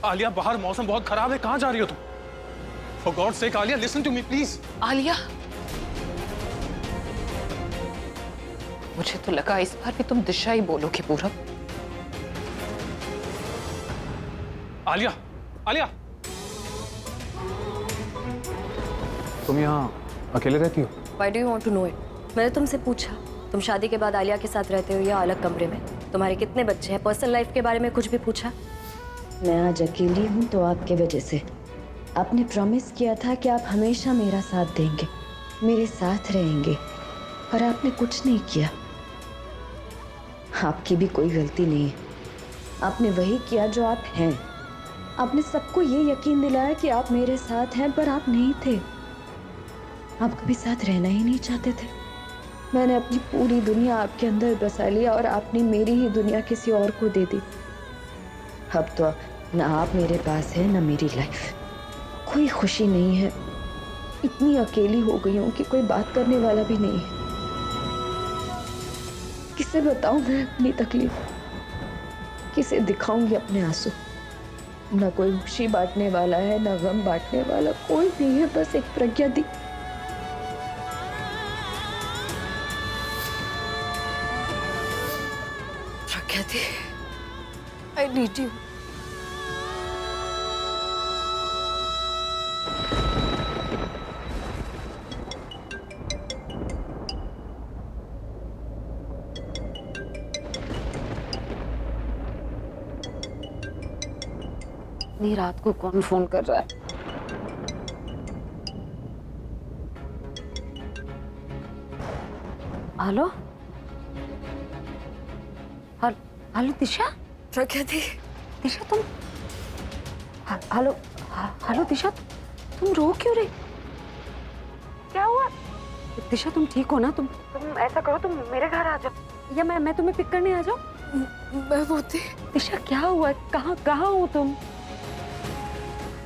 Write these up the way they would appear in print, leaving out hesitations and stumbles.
आलिया, बाहर मौसम बहुत खराब है, कहाँ जा रही हो तुम? For God's sake, Alia, listen to me, please. Alia, मुझे तो लगा इस बार भी तुम दिशा ही बोलोगे पूरब। आलिया, आलिया, तुम यहाँ अकेले रहती हो? Why do you want to know it? मैंने तुमसे पूछा, तुम शादी के बाद आलिया के साथ रहते हो या अलग कमरे में? तुम्हारे कितने बच्चे हैं? पर्सनल लाइफ के बारे में कुछ भी पूछा? मैं आज अकेली हूँ तो आपके वजह से। आपने प्रॉमिस किया था कि आप हमेशा मेरा साथ देंगे, मेरे साथ रहेंगे, पर आपने कुछ नहीं किया। आपकी भी कोई गलती नहीं है, आपने वही किया जो आप हैं। आपने सबको ये यकीन दिलाया कि आप मेरे साथ हैं, पर आप नहीं थे। आप कभी साथ रहना ही नहीं चाहते थे। मैंने अपनी पूरी दुनिया आपके अंदर बसा लिया और आपने मेरी ही दुनिया किसी और को दे दी। अब तो ना आप मेरे पास है ना मेरी लाइफ, कोई खुशी नहीं है। इतनी अकेली हो गई हूँ कि कोई बात करने वाला भी नहीं है। किसे बताऊं मैं अपनी तकलीफ, किसे दिखाऊंगी अपने आंसू? ना कोई खुशी बांटने वाला है, ना गम बांटने वाला, कोई नहीं है। बस एक प्रज्ञा दी। प्रज्ञा दी, I need you. इतनी रात को कौन फोन कर रहा है? हेलो, हेलो दिशा। प्रज्ञा दी, दिशा तुम, हेलो हेलो दिशा, तुम रो क्यों रही? क्या हुआ? दिशा तुम ठीक हो ना? तुम ऐसा करो, तुम मेरे घर आ जाओ या मैं तुम्हें पिक करने आ जाऊं? मैं होती। दिशा क्या हुआ? कहाँ हो तुम?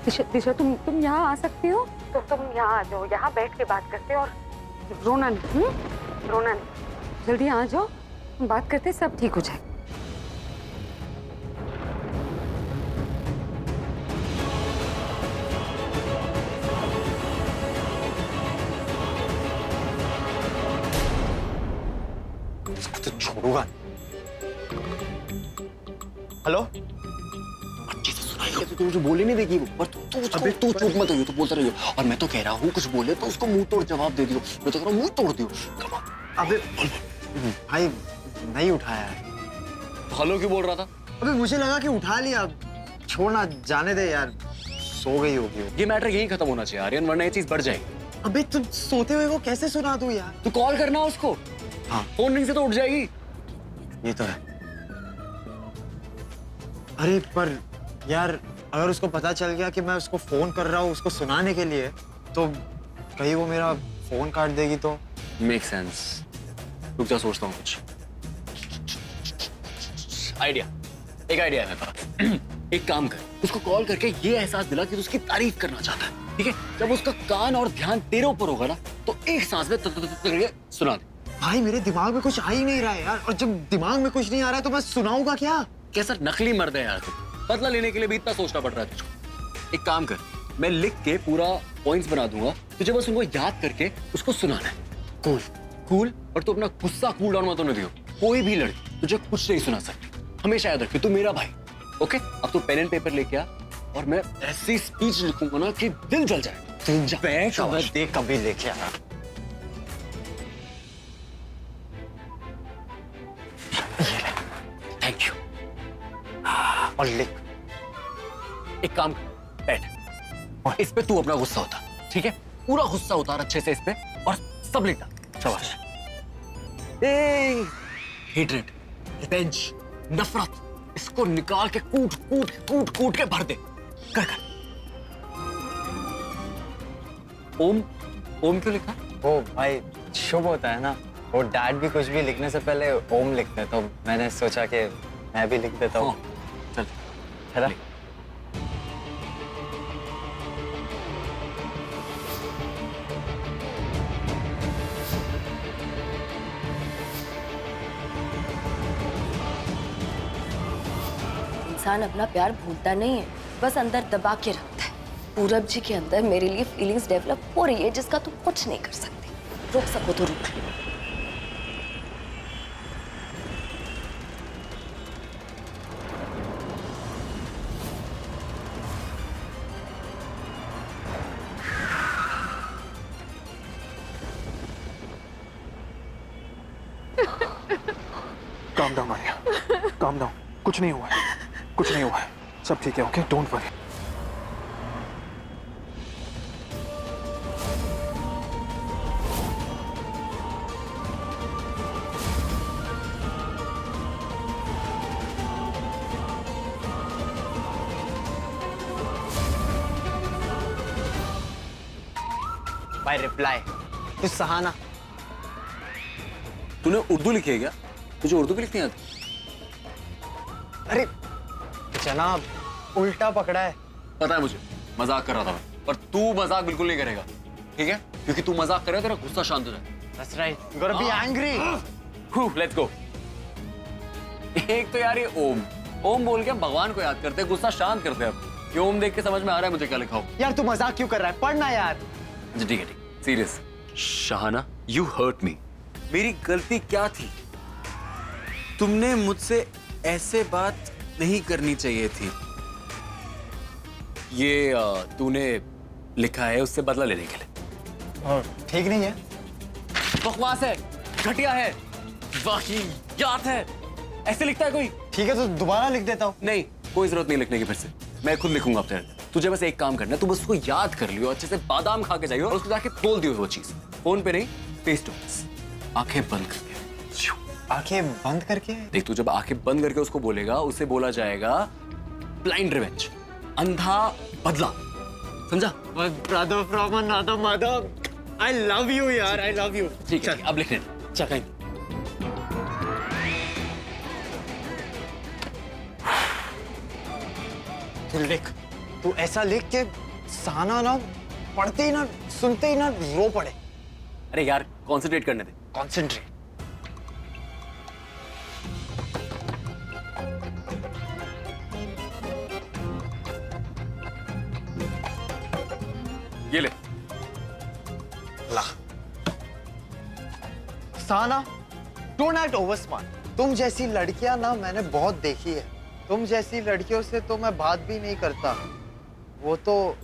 दिशा तुम यहाँ आ सकती हो? तो तुम यहाँ आ जाओ, यहाँ बैठ के बात करते और रोना नहीं, रोना नहीं। जल्दी आ जाओ, बात करते, सब ठीक हो जाए। इसको तो छोड़ूंगा। हेलो, तो मुझे बोले नहीं देगी वो, पर तू चुप मत हो, तो बोलता रहियो। और मैं तो कह रहा हूँ कुछ बोले तो उसको मुंह तोड़ जवाब दे दियो। मैं तो कह रहा हूँ मुंह तोड़ दियो। अबे भाई नहीं उठाया है। हेलो क्यों बोल रहा था? अबे मुझे लगा कि उठा लिया। छोड़ना, जाने दे यार, सो गई होगी। ये मैटर यहीं खत्म होना चाहिए आर्यन, वरना ये चीज बढ़ जाएगी। अबे तुम सोते हुए को कैसे सुना दूं यार? तू कॉल करना उसको। हाँ, फोन रिंग से तो उठ जाएगी। ये तो है। अरे पर यार, अगर उसको पता चल गया कि मैं उसको फोन कर रहा हूँ उसको सुनाने के लिए, तो कहीं वो मेरा फोन काट देगी तो। Make sense. रुक जा, सोचता हूँ कुछ। आइडिया, एक आइडिया है मेरे पास। एक काम कर, उसको कॉल करके ये एहसास दिला कि तू उसकी तारीफ करना चाहता है, ठीक है? जब उसका कान और ध्यान तेरे ऊपर होगा ना, तो एक सांस में करके सुना दे। भाई मेरे दिमाग में कुछ आ ही नहीं रहा है यार, और जब दिमाग में कुछ नहीं आ रहा है तो मैं सुनाऊंगा क्या? कैसा नकली मर्द है यार तू। बदला लेने के लिए भी इतना सोचना पड़ रहा है तुझको। एक काम कर, मैं लिख के पूरा पॉइंट्स बना दूंगा, तुझे बस उनको याद करके उसको सुनाना है। Cool cool. और तू अपना गुस्सा कूल डाउन मत होने दियो। कोई भी लड़की तुझे कुछ नहीं सुना सकती। हमेशा याद रख, तू मेरा भाई। ओके, अब तू पेन एंड पेपर लेके आ और मैं ऐसी स्पीच लिखूंगा ना कि दिल जल जाए। देख कभी लेके आया। Thank you. और लिख। एक काम कर, बैठ और इस पे तू अपना गुस्सा उतार, ठीक है? पूरा गुस्सा उतार अच्छे से इस पे और सब लिख डाल। शाबाश। हेट्रेड, रिवेंज, नफरत, इसको निकाल के कूट कूट कूट कूट के भर दे। कर कर। ओम, ओम क्यों लिखा? वो भाई शुभ होता है ना, वो डैड भी कुछ भी लिखने से पहले ओम लिखते हैं, तो मैंने सोचा कि मैं भी लिख देता हूँ। चल, है ना? इंसान अपना प्यार भूलता नहीं है, बस अंदर दबा के रखता है। पूरब जी के अंदर मेरे लिए फीलिंग्स डेवलप हो रही है जिसका तुम कुछ नहीं कर सकते। रोक सको तो रोक लो। Calm down Alia, calm down. कुछ नहीं हुआ है, कुछ नहीं हुआ है, सब ठीक है। Okay, don't worry. Bye reply तो सहाना। तूने उर्दू लिखी है क्या? तुझे उर्दू भी लिखनी आती? अरे जनाब, उल्टा पकड़ा है। पता है मुझे, मजाक कर रहा था मैं, पर तू मजाक बिल्कुल नहीं करेगा, ठीक है? क्योंकि तू मजाक करे तेरा गुस्सा शांत हो जाए। That's right. You gotta be angry. Let's go. एक तो यार ये ओम ओम बोल के हम भगवान को याद करते हैं, गुस्सा शांत करते हैं। अब ये ओम देख के समझ में आ रहा है मुझे क्या लिखा हो। यार तू मजाक क्यों कर रहा है? पढ़ना यार। अच्छा ठीक है, ठीक, serious. Shahana, you hurt me. मेरी गलती क्या थी? तुमने मुझसे ऐसे बात नहीं करनी चाहिए थी। ये तूने लिखा है उससे बदला लेने के लिए। और ठीक नहीं है। बकवास है, घटिया है, वाहियात है। ऐसे लिखता है कोई? ठीक है तो दोबारा लिख देता हूँ। नहीं, कोई जरूरत नहीं लिखने की फिर से। मैं खुद लिखूंगा अपने अंदर। तुझे बस एक काम करना है, तू बस उसको याद कर लियो, अच्छे से बादाम खा के जाइयो और उसको जाके बोल दियो वो चीज। फोन पे नहीं, फेस टू फेस, आंखें बंद करके। आंखें बंद करके? देख, तू जब आंखें बंद करके उसको बोलेगा, उसे बोला जाएगा ब्लाइंड रिवेंज, अंधा बदला। समझा? Brother from another mother, I love you यार, आई लव यू। ठीक है, अब लिख लेना। चल कहीं। तू लिख, तू ऐसा लिख के सहाना ना पढ़ते ही ना सुनते ही ना रो पड़े। अरे यार, कॉन्सेंट्रेट करने दे। कॉन्सेंट्रेट। ये ले। ला। Sahana, don't act over smart. तुम जैसी लड़कियां ना मैंने बहुत देखी है। तुम जैसी लड़कियों से तो मैं बात भी नहीं करता। वो तो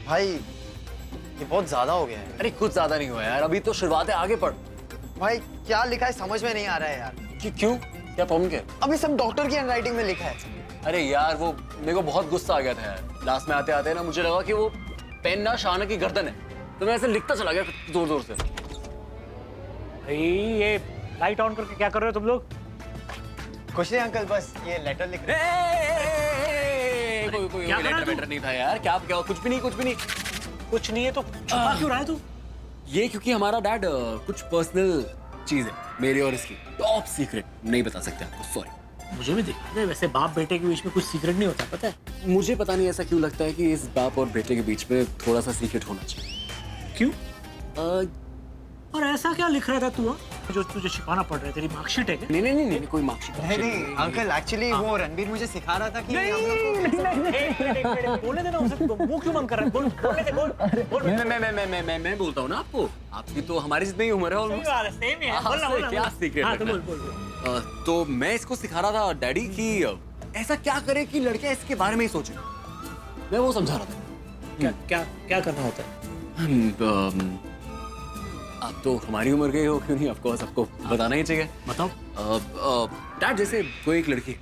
भाई ये बहुत ज्यादा हो गया है। अरे कुछ ज्यादा नहीं हुआ यार, अभी तो शुरुआत है, आगे पढ़। भाई क्या लिखा है समझ में नहीं आ रहा है यार। क्यों? क्या प्रॉब्लम क्या है? अभी सब डॉक्टर की हैंडराइटिंग में लिखा है। अरे यार, वो मेरे को बहुत गुस्सा आ गया था यार। क्लास में आते आते ना मुझे लगा कि वो पेन ना शाहाना की गर्दन है, तो मैं ऐसे लिखता चला गया जोर जोर से। भाई ये लाइट ऑन करके क्या कर रहे हो तुम लोग? कुछ नहीं अंकल, बस ये लेटर लिख रहे हैं। कोई क्या कर रहा है लेटर नहीं था यार। क्या कुछ भी नहीं, कुछ भी नहीं। कुछ नहीं है तो छुपा क्यों रहा है तू? ये क्योंकि हमारा डैड कुछ पर्सनल चीज है मेरी और इसकी, टॉप सीक्रेट, नहीं बता सकते आपको, सॉरी। मुझे भी दिखा दे, वैसे बाप बेटे के बीच में कुछ सीक्रेट नहीं होता, पता है? मुझे पता नहीं ऐसा क्यों लगता है कि इस बाप और बेटे के बीच में थोड़ा सा सीक्रेट होना चाहिए। क्यों? अ, और ऐसा क्या लिख रहा था तू? जो तुझे छिपाना पड़ रहा है, तेरी मार्कशीट है क्या? नहीं, कोई मार्कशीट नहीं अंकल, एक्चुअली वो रणबीर मुझे सिखा रहा था कि हम लोग को बोलने देना उसे, मुंह क्यों बंद कर रहा है? बोल, बोलने दे, बोल। मैं बोलता हूँ ना आपको, आपकी तो हमारी जितनी उम्र है सही almost। बात है, सेम ही है। हाँ, बोल ना, बोल ना, क्या बोल। सीक्रेट हाँ, तो रखना? बोल, बोल। तो मैं इसको सिखा रहा था डैडी की ऐसा क्या करे कि लड़के इसके बारे में ही सोचे। मैं वो समझा रहा था। क्या क्या क्या करना होता है? आप तो हमारी उम्र के हो, क्यों नहीं, आपको सबको बताना ही चाहिए। बताओ। डैड, जैसे कोई एक लड़की,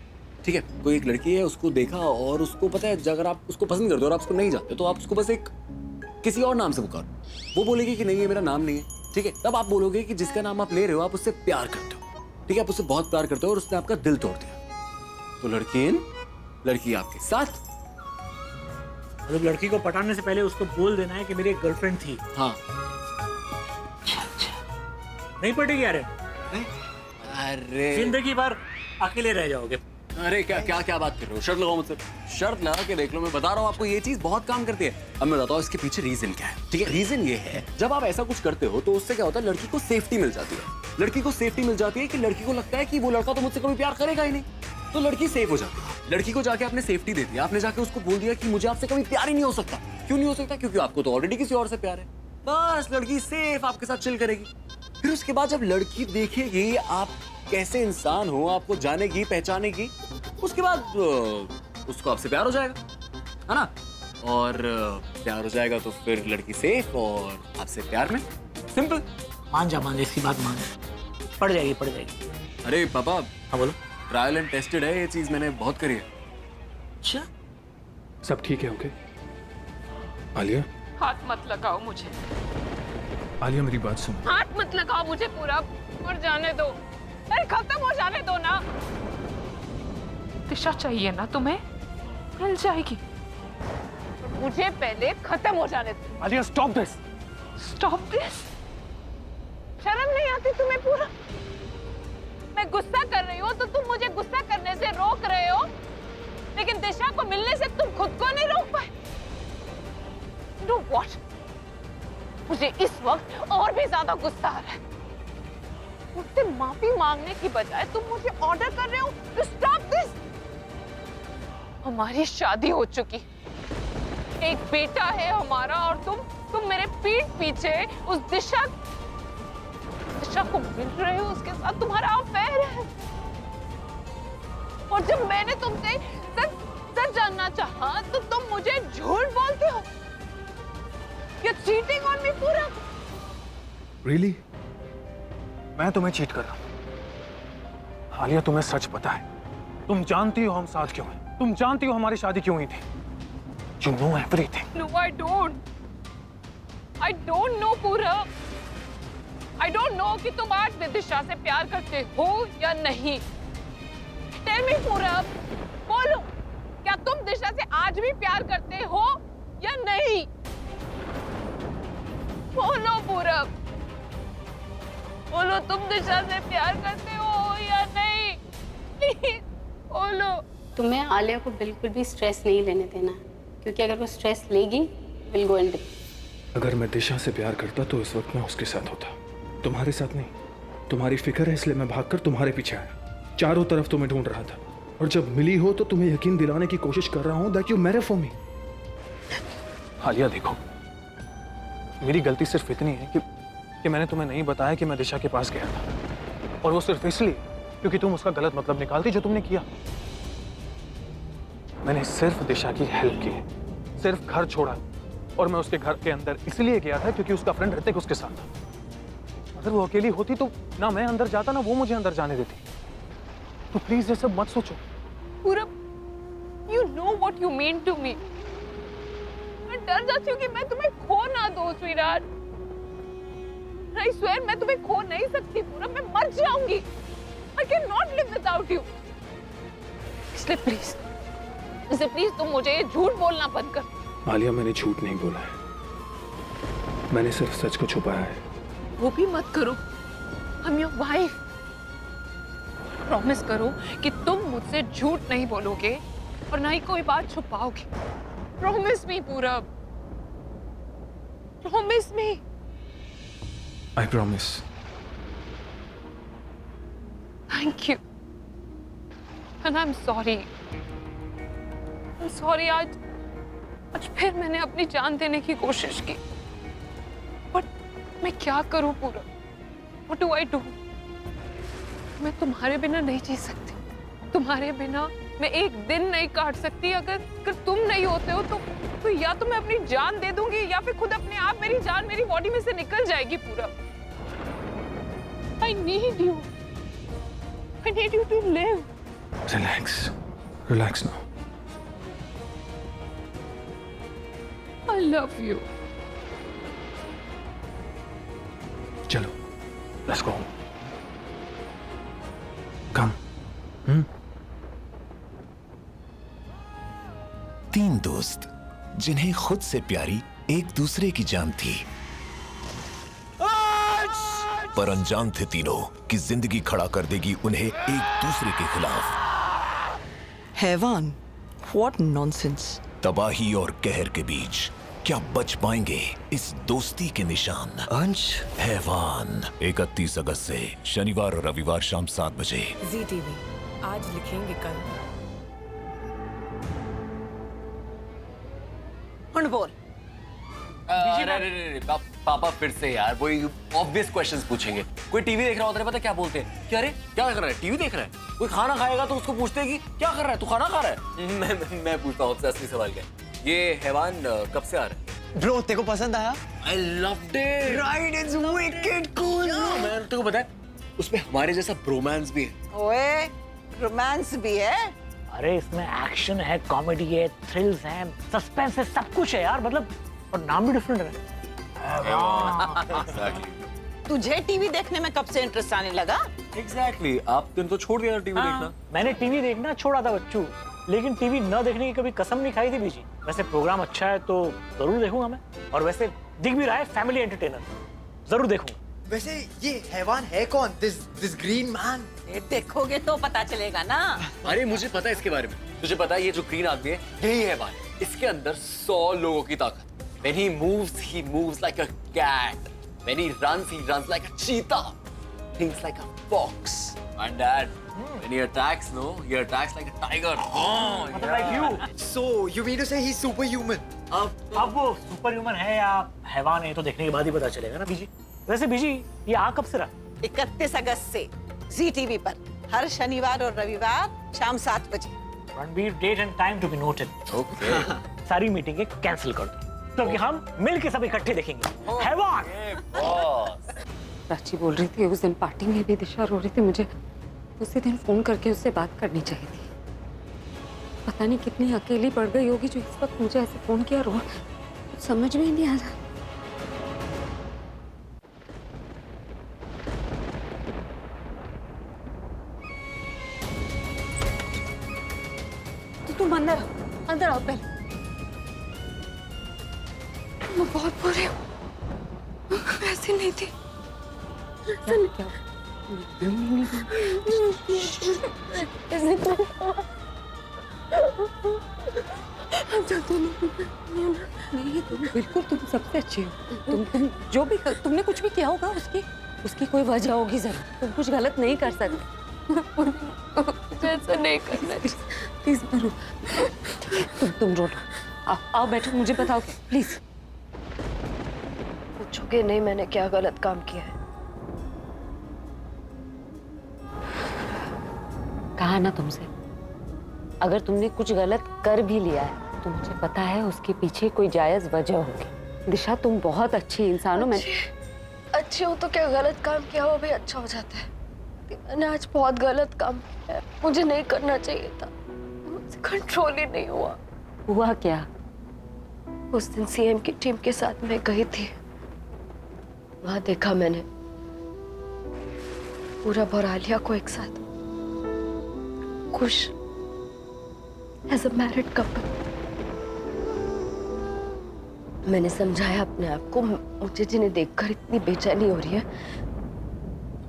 ठीक है, कोई एक लड़की है, उसको देखा और उसको पता है अगर आप उसको पसंद करते हो और आप उसको नहीं जानते तो आप उसको बस एक किसी और नाम से पुकारो। वो बोलेगी कि नहीं ये मेरा नाम नहीं है, ठीक है, तब आप बोलोगे कि जिसका नाम आप ले रहे हो आप उससे प्यार करते हो, ठीक है, आप उससे बहुत प्यार करते हो और उसने आपका दिल तोड़ दिया, तो लड़की आपके साथ। मतलब लड़की को पटाने से पहले उसको बोल देना है कि मेरी एक गर्लफ्रेंड थी। हाँ। नहीं पटेगी यार, अरे जिंदगी भर अकेले रह जाओगे। अरे क्या बात कर रहे हो? शर्त लगाओ मुझसे, शर्त लगा के देख लो, मैं बता रहा हूँ आपको ये चीज बहुत काम करती है। अब मैं बताता हूँ इसके पीछे रीजन क्या है, ठीक है? रीजन ये है, जब आप ऐसा कुछ करते हो तो उससे क्या होता है, लड़की को सेफ्टी मिल जाती है। लड़की को सेफ्टी मिल जाती है कि लड़की को लगता है कि वो लड़का तो मुझसे कभी प्यार करेगा ही नहीं, तो लड़की सेफ हो जाती है। लड़की को जाके आपने सेफ्टी दे दी, आपने जाके उसको बोल दिया कि मुझे आपसे कभी प्यार ही नहीं हो सकता। क्यों नहीं हो सकता? क्योंकि आपको तो ऑलरेडी किसी और से प्यार है। बस लड़की सेफ आपके साथ चिल करेगी। फिर उसके बाद जब लड़की देखेगी आप कैसे इंसान हो, आपको जानेगी पहचानेगी, उसके बाद उसको आपसे प्यार हो जाएगा, है ना? और प्यार हो जाएगा तो फिर लड़की सेफ और आपसे प्यार में। सिंपल। मान जा इसकी बात मान जा। पड़ जाएगी। अरे पापा, हाँ बोलो। ट्रायल एंड टेस्टेड है ये चीज, मैंने बहुत करी है। अच्छा, सब ठीक है? ओके आलिया, हाथ मत लगाओ मुझे, आलिया मेरी बात सुनो। हाथ मत लगाओ मुझे, पूरा और जाने दो। अरे खत्म हो जाने दो ना। दिशा चाहिए ना तुम्हें, मिल जाएगी। मुझे पहले खत्म हो जाने दो। Alia stop this. Stop this? शर्म नहीं आती तुम्हें? पूरा मैं गुस्सा कर रही हूँ तो तुम मुझे गुस्सा करने से रोक रहे हो, लेकिन दिशा को मिलने से तुम खुद को नहीं रोक पाए। नो व्हाट, मुझे इस वक्त और भी ज्यादा गुस्सा आ रहा है। मुझसे माफी मांगने की बजाय तुम मुझे ऑर्डर कर रहे हो टू स्टॉप दिस। हमारी शादी हो चुकी, एक बेटा है हमारा, और तुम मेरे पीठ पीछे उस दिशा को मिल रहे हो, उसके साथ तुम्हारा अफेयर है। और जब मैंने तुमसे सच जानना चाहा तो तुम मुझे झूठ बोलते हो। You're cheating on me, पूरा। Really? मैं तुम्हें चीट कर रहा हूं? आलिया तुम्हें सच पता है, तुम जानती हो हम साथ क्यों हैं, तुम जानती हो हमारी शादी क्यों हुई थी। You know everything. No, I don't. I don't know, पूरा। I don't know कि तुम आज भी दिशा से प्यार करते हो या नहीं। Tell me, पूरा, बोलो, क्या तुम दिशा से आज भी प्यार करते हो या नहीं? बोलो पूरा, बोलो, तुम दिशा से प्यार करते हो या नहीं? प्लीज बोलो। तुम्हें आलिया को बिल्कुल भी स्ट्रेस नहीं लेने देना, क्योंकि अगर वो स्ट्रेस लेगी विल गो एंड। अगर मैं दिशा से प्यार करता तो इस वक्त मैं उसके साथ होता, तुम्हारे साथ नहीं। तुम्हारी फिक्र है इसलिए मैं भागकर तुम्हारे पीछे आया, चारों तरफ तुम्हें ढूंढ रहा था, और जब मिली हो तो तुम्हें यकीन दिलाने की कोशिश कर रहा हूं that you matter for me. Alia देखो, मेरी गलती सिर्फ इतनी है कि मैंने तुम्हें नहीं बताया कि मैं दिशा के पास गया था, और वो सिर्फ इसलिए क्योंकि तुम उसका गलत मतलब निकालती जो तुमने किया। मैंने सिर्फ दिशा की हेल्प की है, सिर्फ घर छोड़ा, और मैं उसके घर के अंदर इसलिए गया था क्योंकि उसका फ्रेंड ऋतिक उसके साथ था। अगर वो अकेली होती तो ना मैं अंदर जाता ना वो मुझे अंदर जाने देती। तो प्लीज ये सब मत सोचो। पूरा, you know what you mean to me. मैं डर जाती हूँ कि मैं तुम्हें खो ना दूँ, स्वीटहार्ट। I swear मैं तुम्हें खो नहीं सकती पूरा, मैं मर जाऊंगी। I cannot live without you. इसलिए प्लीज तुम मुझे ये झूठ बोलना बंद कर। आलिया मैंने झूठ नहीं बोला है, मैंने सिर्फ सच को छुपाया है। वो भी मत करो। I'm your wife. प्रॉमिस करो कि तुम मुझसे झूठ नहीं बोलोगे और ना ही कोई बात छुपाओगे। प्रॉमिस मी पूरा, promise me. I promise. Thank you. And I'm sorry. I'm sorry, आज फिर मैंने अपनी जान देने की कोशिश की। But मैं क्या करूं पूरा? What do I do? मैं तुम्हारे बिना नहीं जी सकती। तुम्हारे बिना मैं एक दिन नहीं काट सकती। अगर तुम नहीं होते हो तो या तो मैं अपनी जान दे दूंगी या फिर खुद अपने आप मेरी जान मेरी बॉडी में से निकल जाएगी पूरा। I need you. I need you to live. Relax. Relax now. I love you. चलो, let's go. Come. तीन दोस्त जिन्हें खुद से प्यारी एक दूसरे की जान थी, पर अनजान थे तीनों कि जिंदगी खड़ा कर देगी उन्हें एक दूसरे के खिलाफ। हैवान, what nonsense. तबाही और कहर के बीच क्या बच पाएंगे इस दोस्ती के निशान? अंश, हैवान 31 अगस्त से शनिवार और रविवार शाम 7 बजे। ZTV आज लिखेंगे कल। डिफरेंट बोल। अरे पापा फिर से यार वही ऑब्वियस क्वेश्चंस पूछेंगे। कोई टीवी देख रहा होता है पता क्या बोलते हैं कि अरे क्या कर रहा है, टीवी देख रहा है। कोई खाना खाएगा तो उसको पूछते हैं कि क्या कर रहा है, तू खाना खा रहा है। मैं पूछता हूँ आपसे असली सवाल क्या है, ये हैवान कब से आ रहा है? ब्रो तेरे को पसंद आया? I loved it. Right, it's wicked cool. मैंने तेरे को बताया उसमें हमारे जैसा ब्रोमांस भी है। ओए, रोमांस भी है। अरे इसमें एक्शन है, कॉमेडी है, थ्रिल्स है, सस्पेंस है, सब कुछ है यार। मतलब और नाम भी डिफरेंट है। तुझे टीवी देखने में कब से इंटरेस्ट आने लगा? Exactly. आपने तो छोड़ दिया टीवी देखना। मैंने टीवी देखना छोड़ा था बच्चू, लेकिन टीवी न देखने की कभी कसम नहीं खाई थी बीजी। वैसे प्रोग्राम अच्छा है तो जरूर देखूंगा मैं, और वैसे दिख भी रहा है फैमिली एंटरटेनर, जरूर देखूंगा। वैसे ये हैवान है कौन? This green man? ये देखोगे तो पता चलेगा ना। अरे मुझे पता है इसके बारे में। तुझे पता है ये जो ग्रीन आदमी है यही है हैवान। इसके अंदर 100 लोगों की ताकत। When he moves like a cat. When he runs like a cheetah. Thinks like a fox. And Dad, when he attacks, he attacks like a tiger. Oh, like you. So you mean to say he's superhuman? अब वो super human है या हैवान है तो देखने के बाद ही पता चलेगा ना बीजी। वैसे बीजी ये आ कब से रहा? 31 अगस्त से जी टीवी पर हर शनिवार और रविवार शाम 7 बजे। Ranbir, date and time to be noted. Okay. सारी मीटिंगें कैंसिल कर दो क्योंकि हम मिलके सब इकट्ठे देखेंगे हैवान। प्राची बोल रही थी उस दिन पार्टी में भी दिशा रो रही थी, मुझे उसी दिन फोन करके उससे बात करनी चाहिए थी। पता नहीं कितनी अकेली पड़ गई होगी जो इस वक्त मुझे ऐसे फोन किया। रो कुछ समझ में ही नहीं आ रहा। तो तुम अंदर आओ पहले। मैं बहुत बुरी हूँ, ऐसी नहीं थी। क्या? नहीं, तुम बिल्कुल, तुम सबसे अच्छी हो। तुम जो भी तुमने कुछ भी किया होगा उसकी कोई वजह होगी जरूर। तुम कुछ गलत नहीं कर सकते। ऐसा नहीं करना। प्लीज रो। तुम रो। आओ बैठो, मुझे बताओ प्लीज। पूछोगे नहीं मैंने क्या गलत काम किया है? कहा ना तुमसे, अगर तुमने कुछ गलत कर भी लिया है तो मुझे पता है उसके पीछे कोई जायज वजह होगी। दिशा तुम बहुत अच्छी इंसान हो। मैं अच्छी हो तो क्या गलत काम किया हो भी अच्छा हो जाता है? मैंने आज बहुत गलत काम किया है, मुझे नहीं करना चाहिए था, मुझसे कंट्रोल ही नहीं हुआ क्या? उस दिन सीएम की टीम के साथ मैं गई थी, वहां देखा मैंने पूरा और आलिया को एक साथ खुश एज अ मैरिड कपल। मैंने समझाया अपने आप को, मुझे जिन्हें देखकर इतनी बेचैनी हो रही है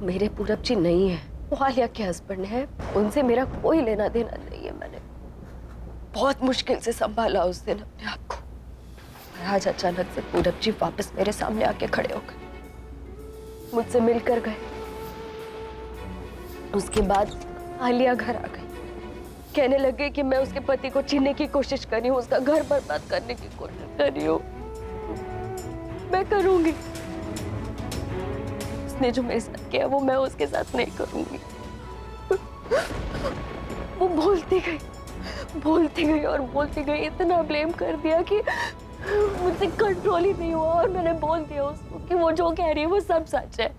मेरे पूरब जी नहीं है, वो आलिया के हस्बैंड है, उनसे मेरा कोई लेना देना नहीं है। मैंने बहुत मुश्किल से संभाला उस दिन अपने आप को, और आज अचानक से पूरब जी वापस मेरे सामने आके खड़े हो गए, मुझसे मिलकर गए। उसके बाद आलिया घर आ गई, कहने लगे कि मैं उसके पति को छीनने की कोशिश कर रही हूँ, उसका घर बर्बाद करने की कोशिश कर रही हूँ। मैं करूंगी, उसने जो मेरे साथ किया वो मैं उसके साथ नहीं करूंगी। वो बोलती गई और बोलती गई, इतना ब्लेम कर दिया कि मुझसे कंट्रोल ही नहीं हुआ, और मैंने बोल दिया उसको कि वो जो कह रही है वो सब सच है।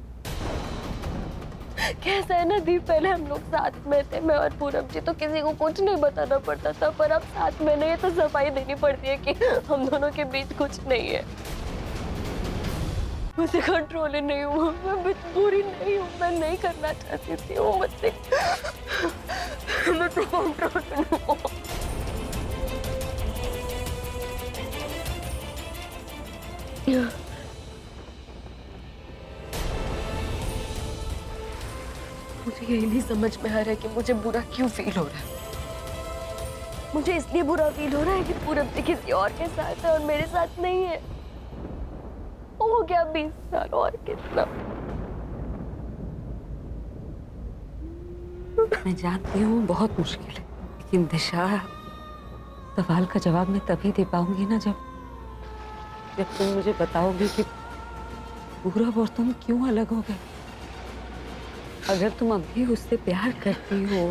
कैसा है ना दीप, पहले हम लोग साथ में थे, मैं और पूरब जी, तो किसी को कुछ नहीं बताना पड़ता था, पर अब साथ में नहीं तो सफाई देनी पड़ती है कि हम दोनों के बीच कुछ नहीं है। मुझे कंट्रोल ही नहीं हुआ, मैं बुरी नहीं हूँ, मैं नहीं करना चाहती थी वो मुझसे कंट्रोल नहीं हुआ। मुझे यही नहीं समझ में आ रहा है कि मुझे बुरा क्यों फील हो रहा है। मुझे इसलिए बुरा फील हो रहा है कि पूरब जी किसी और के साथ है और मेरे साथ नहीं है। हो गया 20 साल, और कितना। मैं जानती हूँ बहुत मुश्किल है, लेकिन दिशा, सवाल का जवाब मैं तभी दे पाऊंगी ना जब जब तुम मुझे बताओगे कि पूरब और तुम क्यों अलग हो गए। अगर तुम अब भी उससे प्यार करती हो,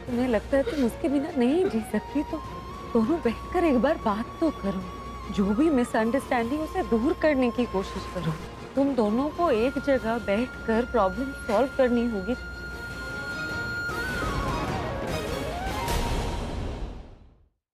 तुम्हें लगता है तुम उसके बिना नहीं जी सकती, तो दोनों बैठकर एक बार बात तो करो। जो भी मिसअंडरस्टैंडिंग उसे दूर करने की कोशिश करो। तुम दोनों को एक जगह बैठकर प्रॉब्लम सॉल्व करनी होगी,